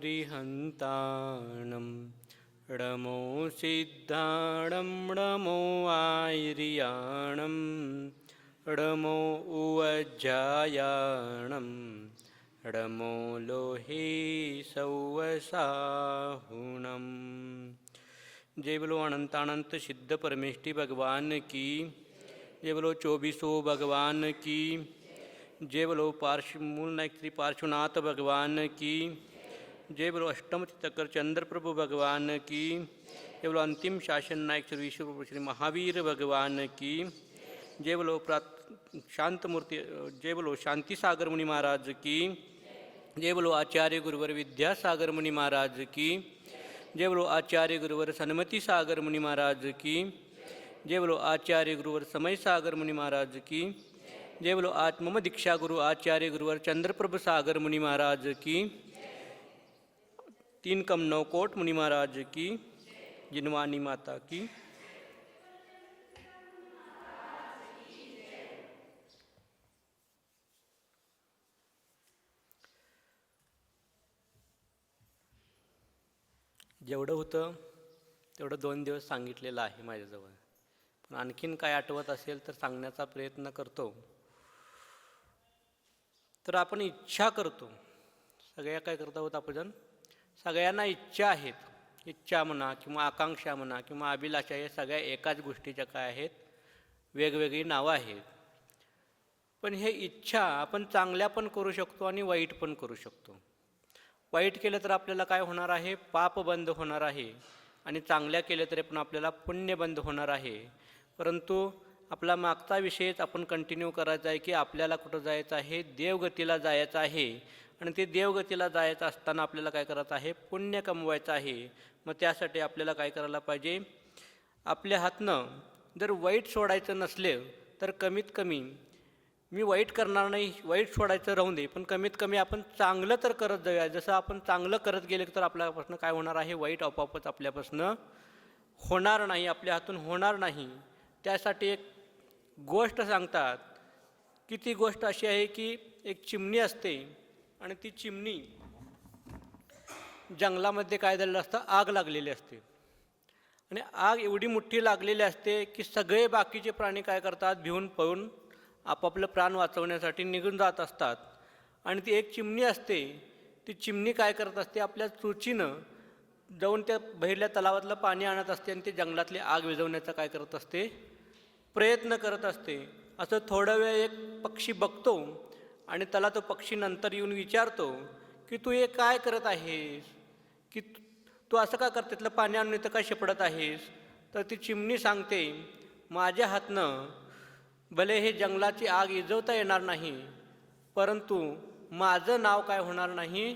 अरिहन्ताणं णमो सिद्धाणं णमो आयर्याणं णमो उवज्जायाणं णमो लोहे सौवसाहुणम्। जय बोलो अनंत अनंत सिद्ध परमेष्टि भगवान की। जय बोलो चौबीसों भगवान की। जय बोलो मूल नायक श्री पार्श्वनाथ भगवान की। जय बोलो अष्टम तीर्थकर चंद्र प्रभु भगवान की। जय बोलो अंतिम शासन नायक श्री विश्व श्री महावीर भगवान की। जय बोलो शांत मूर्ति जय बोलो शांति सागर मुनि महाराज की। जय बोलो आचार्य गुरुवर विद्यासागर मुनि महाराज की। जय बोलो आचार्य गुरुवर सन्मति सागर मुनि महाराज की। जय बोलो आचार्य गुरुवर समय सागर मुनि महाराज की। जय बोलो मम दीक्षा गुरु आचार्य गुरुवर चंद्रप्रभ सागर मुनि महाराज की। 3 कम 9 कोट मुनि महाराज की। जिनवानी माता की। जेवढं होतं तेवढं 2 दिवस सांगितलेलं आहे माझ्याजवळ, पण आणखीन काय आठवत असेल तर सांगण्याचा प्रयत्न करतो। तर आपण इच्छा करतो, सगळ्या काय करत आहोत आपण? सगळ्यांना इच्छा आहेत। इच्छा म्हणा किंवा आकांक्षा म्हणा किंवा अभिलाषा, हे सगळ्या एकाच गोष्टीच्या काय आहेत? वेगवेगळी नावं आहेत। पण हे इच्छा आपण चांगल्या पण करू शकतो आणि वाईट पण करू शकतो। वाईट केलं तर आपल्याला काय होणार आहे? पाप बंद होणार आहे, आणि चांगल्या केलं तरी पण आपल्याला पुण्य बंद होणार आहे। परंतु आपला मागचा विषयच आपण कंटिन्यू करायचा आहे की आपल्याला कुठं जायचं आहे? देवगतीला जायचं आहे। आणि ते देवगतीला जायचं असताना आपल्याला काय करायचं आहे? पुण्य कमवायचं आहे। मग त्यासाठी आपल्याला काय करायला पाहिजे? आपल्या हातनं जर वाईट सोडायचं नसले तर कमीत कमी मी वाईट करणार नाही, वाईट सोडायचं राहून दे, पण कमीत कमी आपण चांगलं तर करत जाऊया। जसं आपण चांगलं करत गेले तर आपल्यापासून काय होणार आहे? वाईट आपोआपच आपल्यापासून होणार नाही, आपल्या हातून होणार नाही। त्यासाठी एक गोष्ट सांगतात की ती गोष्ट अशी आहे की एक चिमणी असते, आणि ती चिमणी जंगलामध्ये काय झालेलं असतं? आग लागलेली असते, आणि आग एवढी मोठी लागलेली असते की सगळे बाकीचे प्राणी काय करतात? भिवून पळून आपापलं प्राण वाचवण्यासाठी निघून जात असतात। आणि ती एक चिमणी असते, ती चिमणी काय करत असते? आपल्या चोचीनं जाऊन त्या बहिरल्या तलावातलं पाणी आणत असते, आणि ते जंगलातली आग विझवण्याचा काय करत असते? प्रयत्न करत असते। असं थोडा वेळ एक पक्षी बघतो, आणि त्याला तो पक्षी नंतर येऊन विचारतो की तू हे काय करत आहेस? की तू असं का करते? त्यातलं पाणी आणून इथं काय शिपडत आहेस? तर ती चिमणी सांगते, माझ्या हातनं भले हे जंगलाची आग विझवता येणार नाही, परंतु माझं नाव काय होणार नाही?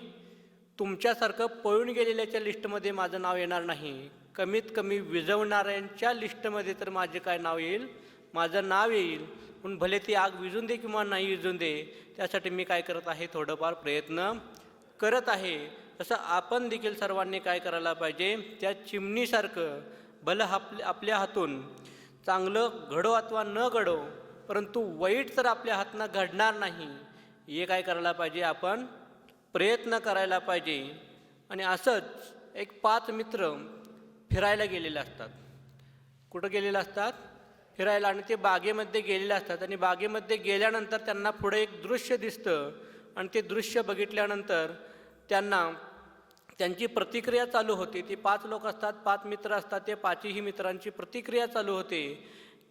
तुमच्यासारखं पळून गेलेल्याच्या लिस्टमध्ये माझं नाव येणार नाही। कमीत कमी विझवणाऱ्यांच्या लिस्टमध्ये तर माझे काय नाव येईल? माझं नाव येईल। पण भले ती आग विझून दे किंवा नाही विझून दे, त्यासाठी मी काय करत आहे? थोडंफार प्रयत्न करत आहे। तसं आपण देखील सर्वांनी काय करायला पाहिजे? त्या चिमणीसारखं भलं आपल्या हातून चांगलं घडो अथवा न घडो, परंतु वाईट तर आपल्या हातनं घडणार नाही, हे काय करायला पाहिजे? आपण प्रयत्न करायला पाहिजे। आणि असंच एक 5 मित्र फिरायला गेलेले असतात। कुठं गेलेले असतात? फिरायला। आणि ते बागेमध्ये गेलेले असतात, आणि बागेमध्ये गेल्यानंतर त्यांना पुढे एक दृश्य दिसतं, आणि ते दृश्य बघितल्यानंतर त्यांना त्यांची प्रतिक्रिया चालू होते। ते 5 लोक असतात, 5 मित्र असतात, ते 5ही मित्रांची प्रतिक्रिया चालू होते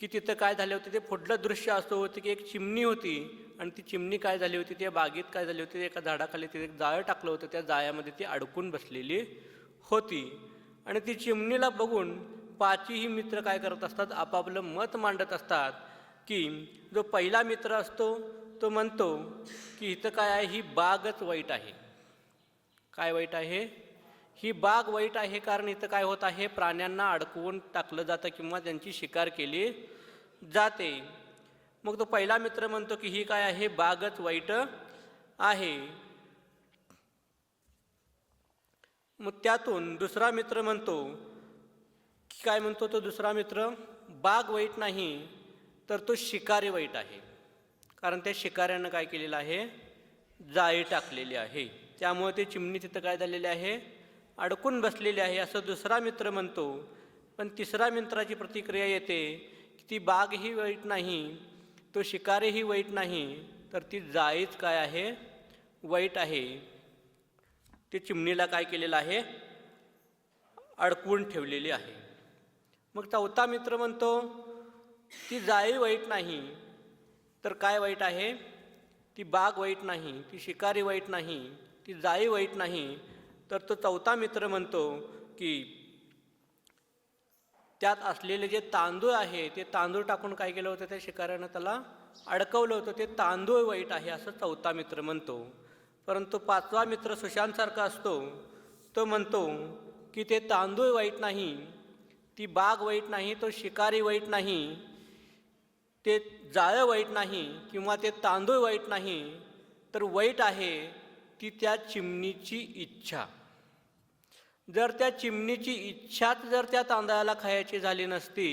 की तिथं काय झाले होते? ते पुढलं दृश्य असं होतं की एक चिमणी होती, आणि ती चिमणी काय झाली होती? त्या बागेत काय झाली होती? एका झाडाखाली तिथे एक जाळं टाकलं होतं, त्या जाळ्यामध्ये ती अडकून बसलेली होती। आणि ती चिमणीला बघून 5ही मित्र काय करत असतात? आपापलं मत मांडत असतात की जो पहिला मित्र असतो तो म्हणतो की इथं काय आहे? ही बागच वाईट आहे। काय वाईट आहे? ही बाग वाईट आहे, कारण इथं काय होत आहे? प्राण्यांना अडकवून टाकलं जातं किंवा त्यांची शिकार केली जाते। मग तो पहिला मित्र म्हणतो की ही काय आहे? बागच वाईट आहे। मग त्यातून दुसरा मित्र म्हणतो की काय म्हणतो तो दुसरा मित्र? बाग वाईट नाही, तर तो शिकारी वाईट आहे, कारण त्या शिकाऱ्यानं काय केलेलं आहे? जाळी टाकलेली आहे। त्यामुळे ते चिमणी तिथं काय झालेले आहे, अडकून बसलेली आहे असं दुसरा मित्र म्हणतो. पण तिसरा मित्राची प्रतिक्रिया येते की ती बागही वाईट नाही, तो शिकारीही वाईट नाही, तर ती जाळीच काय आहे, वाईट आहे. ते चिमणीला काय केलेलं आहे, अडकवून ठेवलेली आहे. मग चौथा मित्र म्हणतो ती जाळी वाईट नाही, तर काय वाईट आहे, ती बाग वाईट नाही, ती शिकारी वाईट नाही, ती जाळी वाईट नाही. तर तो चौथा मित्र म्हणतो की त्यात असलेले जे तांदूळ आहे ते तांदूळ टाकून काय केलं होतं, त्या शिकाऱ्यानं त्याला अडकवलं होतं, ते तांदूळ वाईट आहे असं चौथा मित्र म्हणतो. परंतु पाचवा मित्र सुशांतसारखा असतो, तो म्हणतो की ते तांदूळ वाईट नाही, ती बाग वाईट नाही, तो शिकारी वाईट नाही, ते जाळं वाईट नाही किंवा ते तांदूळ वाईट नाही, तर वाईट आहे ती त्या चिमणीची इच्छा. जर त्या चिमणीची इच्छाच जर त्या तांदळाला खायची झाली नसती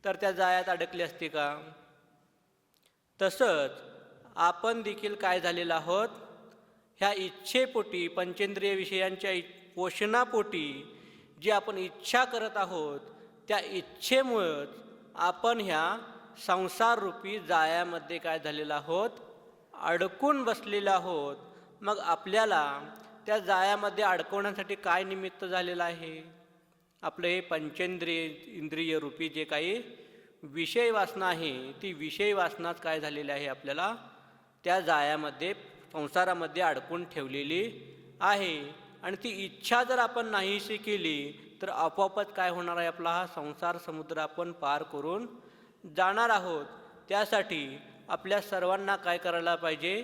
तर त्या जाळ्यात अडकली असती का? तसंच आपण देखील काय झालेलं आहोत, ह्या इच्छेपोटी, पंचेंद्रिय विषयांच्या पोषणापोटी जी आपण इच्छा करत आहोत, त्या इच्छेमुळंच आपण ह्या संसाररूपी जाळ्यामध्ये काय झालेलं आहोत, अडकून बसलेलो आहोत. मग आपल्याला त्या जाळ्यामध्ये अडकवण्यासाठी काय निमित्त झालेलं आहे, आपलं हे इंद्रिय रूपी जे काही विषय वासना आहे, ती विषय वासनाच काय झालेली आहे, आपल्याला त्या जाळ्यामध्ये, संसारामध्ये अडकून ठेवलेली आहे. आणि ती इच्छा जर आपण नाहीशी केली तर आपोआपच काय होणार आहे, आपला हा संसार समुद्र आपण पार करून जाणार आहोत. त्यासाठी आपल्या सर्वांना काय करायला पाहिजे,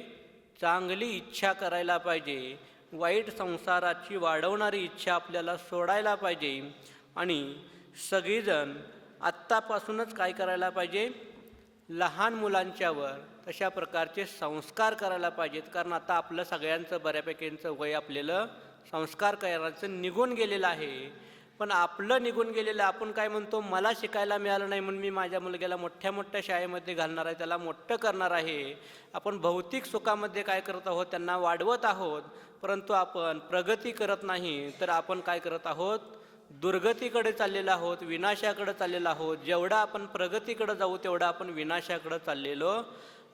चांगली इच्छा करायला पाहिजे. वाईट संसाराची वाढवणारी इच्छा आपल्याला सोडायला पाहिजे. आणि सगळीजण आत्तापासूनच काय करायला पाहिजे, लहान मुलांच्यावर तशा प्रकारचे संस्कार करायला पाहिजेत. कारण आता आपलं सगळ्यांचं बऱ्यापैकीचं वय आपल्याला संस्कार करायचं निघून गेलेलं आहे. पण आपलं निघून गेलेलं, आपण काय म्हणतो, मला शिकायला मिळालं नाही म्हणून मी माझ्या मुलग्याला मोठ्या मोठ्या शाळेमध्ये घालणार आहे, त्याला मोठं करणार आहे. आपण भौतिक सुखामध्ये काय करत आहोत, त्यांना वाढवत आहोत, परंतु आपण प्रगती करत नाही. तर आपण काय करत आहोत, दुर्गतीकडे चाललेलो आहोत, विनाशाकडे चाललेलो आहोत. जेवढा आपण प्रगतीकडे जाऊ तेवढा आपण विनाशाकडे चाललेलो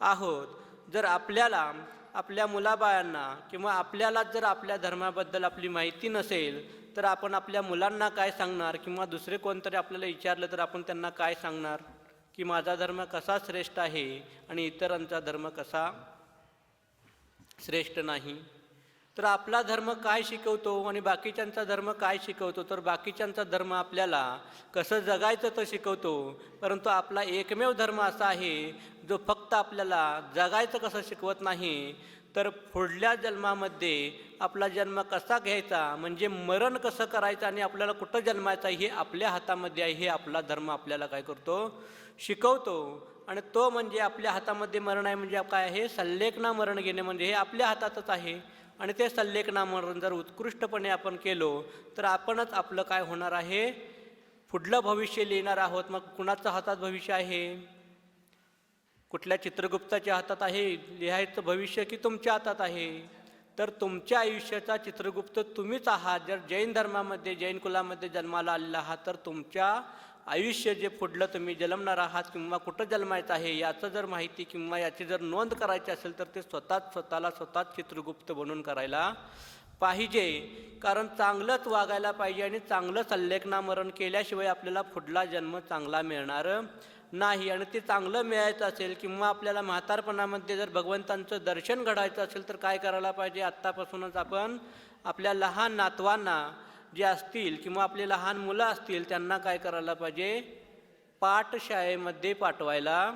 आहोत. जर आपल्याला आपल्या मुलाबाळांना किंवा आपल्यालाच जर आपल्या धर्माबद्दल आपली माहिती नसेल तर आपण आपल्या मुलांना काय सांगणार, किंवा दुसरे कोणतरी आपल्याला विचारलं तर आपण त्यांना काय सांगणार की माझा धर्म कसा श्रेष्ठ आहे आणि इतरांचा धर्म कसा श्रेष्ठ नाही. तर आपला धर्म काय शिकवतो आणि बाकीच्यांचा धर्म काय शिकवतो, तर बाकीच्यांचा धर्म आपल्याला कसं जगायचं तो शिकवतो, परंतु आपला एकमेव धर्म असा आहे जो फक्त आपल्याला जगायचं कसं शिकवत नाही, तर पुढल्या जन्मामध्ये आपला जन्म कसा घ्यायचा, म्हणजे मरण कसं करायचं आणि आपल्याला कुठं जन्मायचं हे आपल्या हातामध्ये आहे. हे आपला धर्म आपल्याला काय करतो, शिकवतो. आणि तो म्हणजे आपल्या हातामध्ये मरण आहे म्हणजे काय आहे, सल्लेखना मरण घेणे म्हणजे हे आपल्या हातातच आहे. आणि ते सल्लेखना मरण जर उत्कृष्टपणे आपण केलो तर आपणच आपलं काय होणार आहे, पुढलं भविष्य लिहिणार आहोत. मग कुणाच्या हातात भविष्य आहे, कुठल्या चित्रगुप्ताच्या हातात आहे लिहायचं भविष्य की तुमच्या हातात आहे? तर तुमच्या आयुष्याचा चित्रगुप्त तुम्हीच आहात. जर जैन धर्मामध्ये, जैन कुलामध्ये जन्माला आलेला आहात तर तुमच्या आयुष्य जे पुढलं तुम्ही जन्मणार आहात किंवा कुठं जन्मायचं आहे याचं जर माहिती किंवा याची जर नोंद करायची असेल तर ते स्वतःच चित्रगुप्त बनून करायला पाहिजे. कारण चांगलंच वागायला पाहिजे आणि चांगलं सल्लेखनामरण केल्याशिवाय आपल्याला पुढला जन्म चांगला मिळणार नाही. आणि ते चांगलं मिळायचं असेल किंवा आपल्याला म्हातारपणामध्ये जर भगवंतांचं दर्शन घडायचं असेल तर काय करायला पाहिजे, आत्तापासूनच आपण आपल्या लहान नातवांना जे असतील किंवा आपले लहान मुलं असतील त्यांना काय करायला पाहिजे, पाठशाळेमध्ये पाठवायला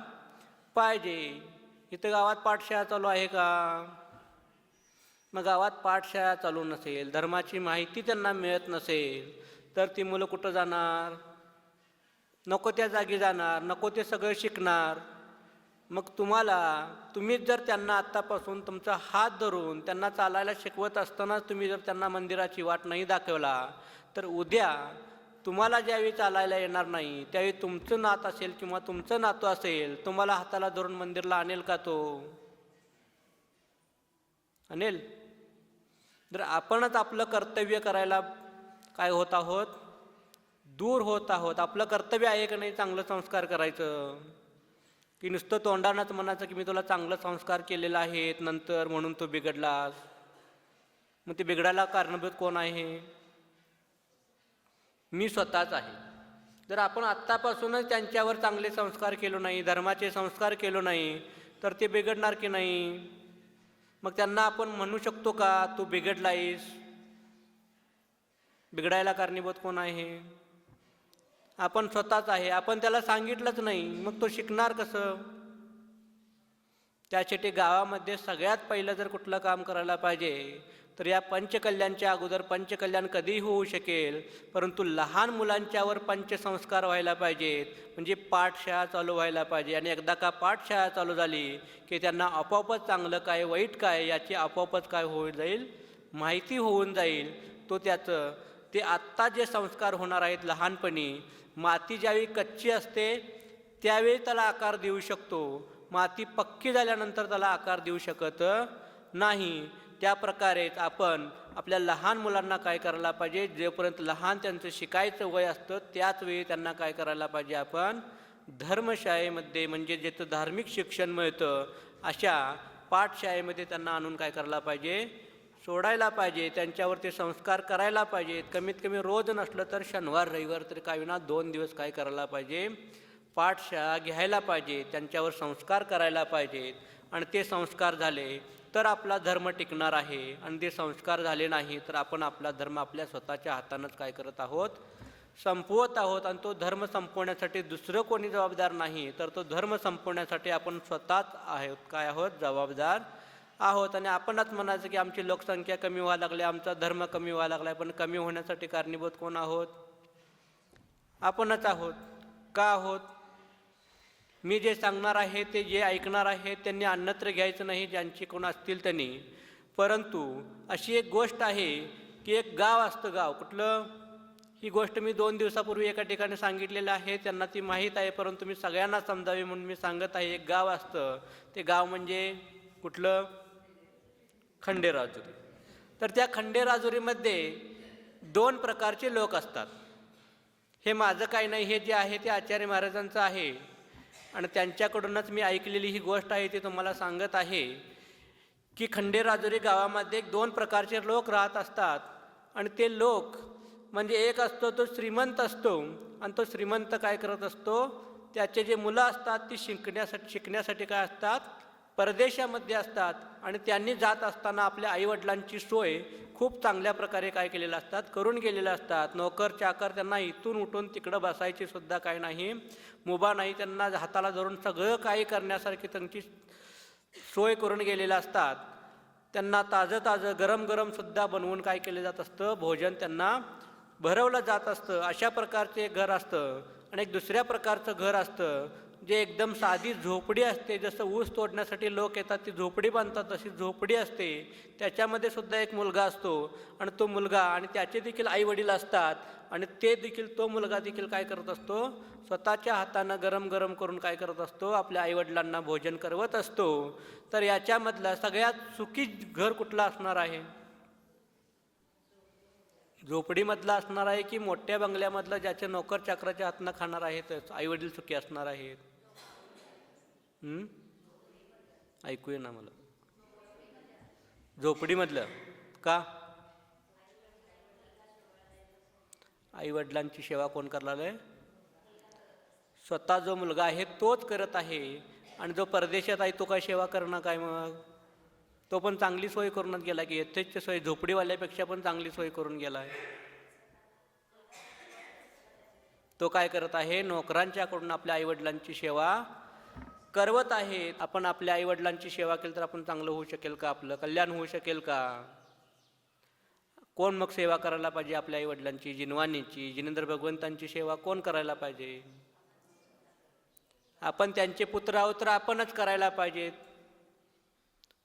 पाहिजे. इथं गावात पाठशाळा चालू आहे का? मग गावात पाठशाळा चालू नसेल, धर्माची माहिती त्यांना मिळत नसेल तर ती मुलं कुठं जाणार, नको त्या जागी जाणार, नको ते सगळं शिकणार. मग तुम्हीच जर त्यांना आत्तापासून तुमचा हात धरून त्यांना चालायला शिकवत असतानाच तुम्ही जर त्यांना मंदिराची वाट नाही दाखवला तर उद्या तुम्हाला ज्यावेळी चालायला येणार नाही त्यावेळी तुमचं नात असेल किंवा तुमचं नातू असेल, तुम्हाला हाताला धरून मंदिरला आणेल का तो? आणेल? जर आपणच आपलं कर्तव्य करायला काय होत आहोत, दूर होत आहोत. आपलं कर्तव्य आहे की नाही चांगलं संस्कार करायचं, की नुसतं तोंडानंच म्हणायचं की मी तुला चांगलं संस्कार केलेलं आहेत नंतर म्हणून तू बिघडलास. मग ते बिघडायला कारणीभूत कोण आहे? मी स्वतःच आहे. जर आपण आत्तापासूनच त्यांच्यावर चांगले संस्कार केलो नाही, धर्माचे संस्कार केलो नाही, तर ते बिघडणार की नाही? मग त्यांना आपण म्हणू शकतो का तू बिघडलायस? बिघडायला कारणीभूत कोण आहे? आपण स्वतःच आहे. आपण त्याला सांगितलंच नाही, मग तो शिकणार कसं? त्यासाठी गावामध्ये सगळ्यात पहिलं जर कुठलं काम करायला पाहिजे तर या पंचकल्याणच्या अगोदर पंचकल्याण कधीही होऊ शकेल, परंतु लहान मुलांच्यावर पंचसंस्कार व्हायला पाहिजेत. म्हणजे पाठशाळा चालू व्हायला पाहिजे. आणि एकदा का पाठशाळा चालू झाली की त्यांना आपोआपच चांगलं काय वाईट काय याची आपोआपच काय होऊन जाईल, माहिती होऊन जाईल. ते आत्ता जे संस्कार होणार आहेत लहानपणी, माती ज्यावेळी कच्ची असते त्यावेळी त्याला आकार देऊ शकतो, माती पक्की झाल्यानंतर त्याला आकार देऊ शकत नाही. त्या प्रकारेच आपण आपल्या लहान मुलांना काय करायला पाहिजे, जेपर्यंत लहान त्यांचं शिकायचं वय असतं त्याच वेळी त्यांना काय करायला पाहिजे, आपण धर्मशाळेमध्ये म्हणजे जिथं धार्मिक शिक्षण मिळतं अशा पाठशाळेमध्ये त्यांना आणून काय करायला पाहिजे, सोडायला पाहिजे. त्यांच्यावर ते संस्कार करायला पाहिजेत. कमीत कमी रोज नसलं तर शनिवार रविवार तरी काय विना 2 दिवस काय करायला पाहिजे, पाठशाळा घ्यायला पाहिजे, त्यांच्यावर संस्कार करायला पाहिजेत. आणि ते संस्कार झाले तर आपला धर्म टिकणार आहे. आणि ते संस्कार झाले नाही तर आपण आपला धर्म आपल्या स्वतःच्या हातानंच काय करत आहोत, संपवत आहोत. आणि तो धर्म संपवण्यासाठी दुसरं कोणी जबाबदार नाही, तर तो धर्म संपवण्यासाठी आपण स्वतःच आहोत, काय आहोत, जबाबदार आहोत. आणि आपणच म्हणायचं की आमची लोकसंख्या कमी व्हायला लागली, आमचा धर्म कमी व्हायला लागला, पण कमी होण्यासाठी कारणीभूत कोण आहोत, आपणच आहोत. का आहोत? मी जे सांगणार आहे ते जे ऐकणार आहे त्यांनी अन्यत्र घ्यायचं नाही, ज्यांची कोण असतील त्यांनी. परंतु अशी एक गोष्ट आहे की एक गाव असतं, गाव कुठलं, ही गोष्ट मी 2 दिवसापूर्वी एका ठिकाणी सांगितलेलं आहे, त्यांना ती माहीत आहे, परंतु मी सगळ्यांना समजावी म्हणून मी सांगत आहे. एक गाव असतं, ते गाव म्हणजे कुठलं, खंडेराजुरी. तर त्या खंडेराजुरीमध्ये 2 प्रकारचे लोक असतात. हे माझं काही नाही, हे जे आहे ते आचार्य महाराजांचं आहे आणि त्यांच्याकडूनच मी ऐकलेली ही गोष्ट आहे ती तुम्हाला सांगत आहे. की खंडेराजुरी गावामध्ये 2 प्रकारचे लोक राहत असतात. आणि ते लोक म्हणजे एक असतो तो श्रीमंत असतो, आणि तो श्रीमंत काय करत असतो, त्याचे जे मुलं असतात ती शिकण्यासाठी काय असतात, परदेशामध्ये असतात. आणि त्यांनी जात असताना आपल्या आईवडिलांची सोय खूप चांगल्या प्रकारे काय केलेलं असतात, करून गेलेलं असतात. नोकर चाकर त्यांना इथून उठून तिकडं बसायची सुद्धा काय नाही, मुभा नाही. त्यांना हाताला धरून सगळं काही करण्यासारखी त्यांची सोय करून गेलेलं असतात. त्यांना ताजं गरम गरमसुद्धा बनवून काय केलं जात असतं, भोजन त्यांना भरवलं जात असतं. अशा प्रकारचे एक घर असतं. आणि एक दुसऱ्या प्रकारचं घर असतं जे एकदम साधी झोपडी असते. जसं ऊस तोडण्यासाठी लोक येतात ती झोपडी बांधतात तशी झोपडी असते. त्याच्यामध्ये सुद्धा एक मुलगा असतो आणि तो मुलगा आणि त्याचे देखील आईवडील असतात. आणि तो मुलगा देखील काय करत असतो, स्वतःच्या हातानं गरम गरम करून काय करत असतो, आपल्या आईवडिलांना भोजन करवत असतो. तर याच्यामधलं सगळ्यात सुखी घर कुठलं असणार आहे, झोपडीमधलं असणार आहे की मोठ्या बंगल्यामधलं ज्याचे नोकर चाकराच्या हातनं खाणार आहेत आईवडील सुखी असणार आहेत? ऐकूया ना मला. झोपडीमधलं का? आईवडिलांची सेवा कोण करणार आहे, स्वतः जो मुलगा आहे तोच करत आहे. आणि जो परदेशात आहे तो काय सेवा करणं काय, मग तो पण चांगली सोय करूनच गेला की यथेच्छ सोय, झोपडीवाल्यापेक्षा पण चांगली सोय करून गेला आहे. तो काय करत आहे, नोकरांच्याकडून आपल्या आईवडिलांची सेवा करवत आहे. आपण आपल्या आईवडिलांची सेवा केली तर आपण चांगलं होऊ शकेल का, आपलं कल्याण होऊ शकेल का? कोण मग सेवा करायला पाहिजे आपल्या आईवडिलांची, जिनवानीची, जिनेंद्र भगवंतांची सेवा कोण करायला पाहिजे? आपण त्यांचे पुत्र आहोत तर आपणच करायला पाहिजेत.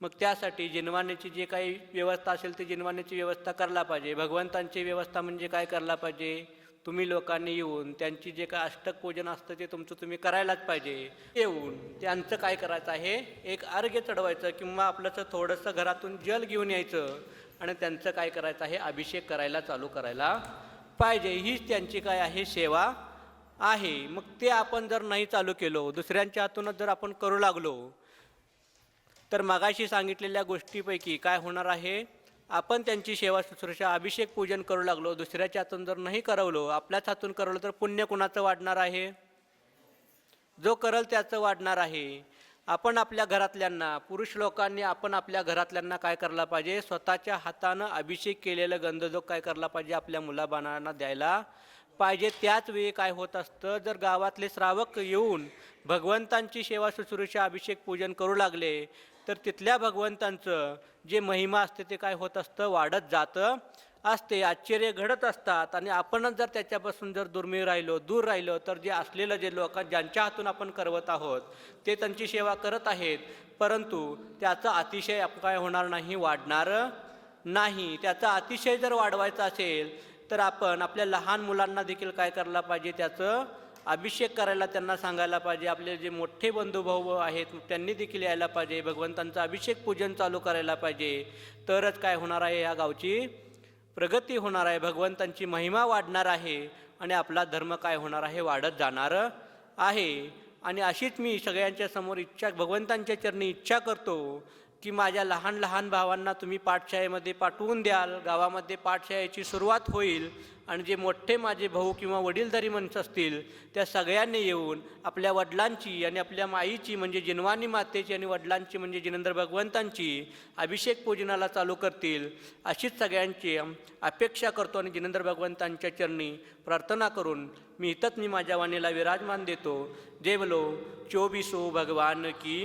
मग त्यासाठी जिनवानीची जे काही व्यवस्था असेल ती जिनवानीची व्यवस्था करायला पाहिजे. भगवंतांची व्यवस्था म्हणजे काय करायला पाहिजे, तुम्ही लोकांनी येऊन त्यांची जे काय अष्टक पूजन असतं ते तुम्ही करायलाच पाहिजे. येऊन त्यांचं काय करायचं आहे, एक अर्घ्य चढवायचं किंवा आपलंच थोडंसं घरातून जल घेऊन यायचं आणि त्यांचं काय करायचं आहे, अभिषेक करायला चालू करायला पाहिजे. हीच त्यांची काय आहे, सेवा आहे. मग ते आपण जर नाही चालू केलो, दुसऱ्यांच्या हातूनच जर आपण करू लागलो, तर मगाशी सांगितलेल्या गोष्टीपैकी काय होणार आहे, आपण त्यांची सेवा शुश्रूषा अभिषेक पूजन करू लागलो, दुसऱ्याच्या हातून जर नाही करवलो, आपल्याच हातून करवलं, तर पुण्य कुणाचं वाढणार आहे, जो करल त्याचं वाढणार आहे. आपण आपल्या घरातल्यांना, पुरुष लोकांनी आपण आपल्या घरातल्यांना काय करायला पाहिजे, स्वतःच्या हातानं अभिषेक केलेलं गंधजोग काय करायला पाहिजे, आपल्या मुलाबाळांना द्यायला पाहिजे. त्याच वेळी काय होत असतं, जर गावातले श्रावक येऊन भगवंतांची सेवा शुश्रूषा अभिषेक पूजन करू लागले, तर तिथल्या भगवंतांचं जे महिमा असते ते काय होत असतं, वाढत जातं असते, आश्चर्य घडत असतात. आणि आपणच जर त्याच्यापासून जर दुर्मिळ राहिलो, दूर राहिलो, तर जे असलेलं जे लोक ज्यांच्या हातून आपण करवत आहोत ते त्यांची सेवा करत आहेत, परंतु त्याचा अतिशय काय होणार नाही, वाढणार नाही. त्याचा अतिशय जर वाढवायचा असेल, तर आपण आपल्या लहान मुलांना देखील काय करायला पाहिजे, त्याचं अभिषेक करायला त्यांना सांगायला पाहिजे. आपले जे मोठे बंधुभाऊ आहेत त्यांनी देखील यायला पाहिजे, भगवंतांचं अभिषेक पूजन चालू करायला पाहिजे. तरच काय होणार आहे, या गावची प्रगती होणार आहे, भगवंतांची महिमा वाढणार आहे आणि आपला धर्म काय होणार आहे, वाढत जाणार आहे. आणि अशीच मी सगळ्यांच्या समोर इच्छा, भगवंतांच्या चरणी इच्छा करतो की माझ्या लहान लहान भावांना तुम्ही पाठशाळेमध्ये पाठवून द्याल, गावामध्ये पाठशाळेची सुरुवात होईल आणि जे मोठे माझे भाऊ किंवा वडीलधारी माणसं असतील त्या सगळ्यांनी येऊन आपल्या वडिलांची आणि आपल्या माईची म्हणजे जिनवानी मातेची आणि वडिलांची म्हणजे जिनेंद्र भगवंतांची अभिषेक पूजनाला चालू करतील, अशीच सगळ्यांची अपेक्षा करतो. आणि जिनेंद्र भगवंतांच्या चरणी प्रार्थना करून मी इथंच मी माझ्या वाणीला विराजमान देतो. जय बोलो 24 भगवान की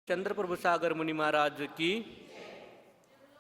चंद्रप्रभू सागर मुनी महाराज की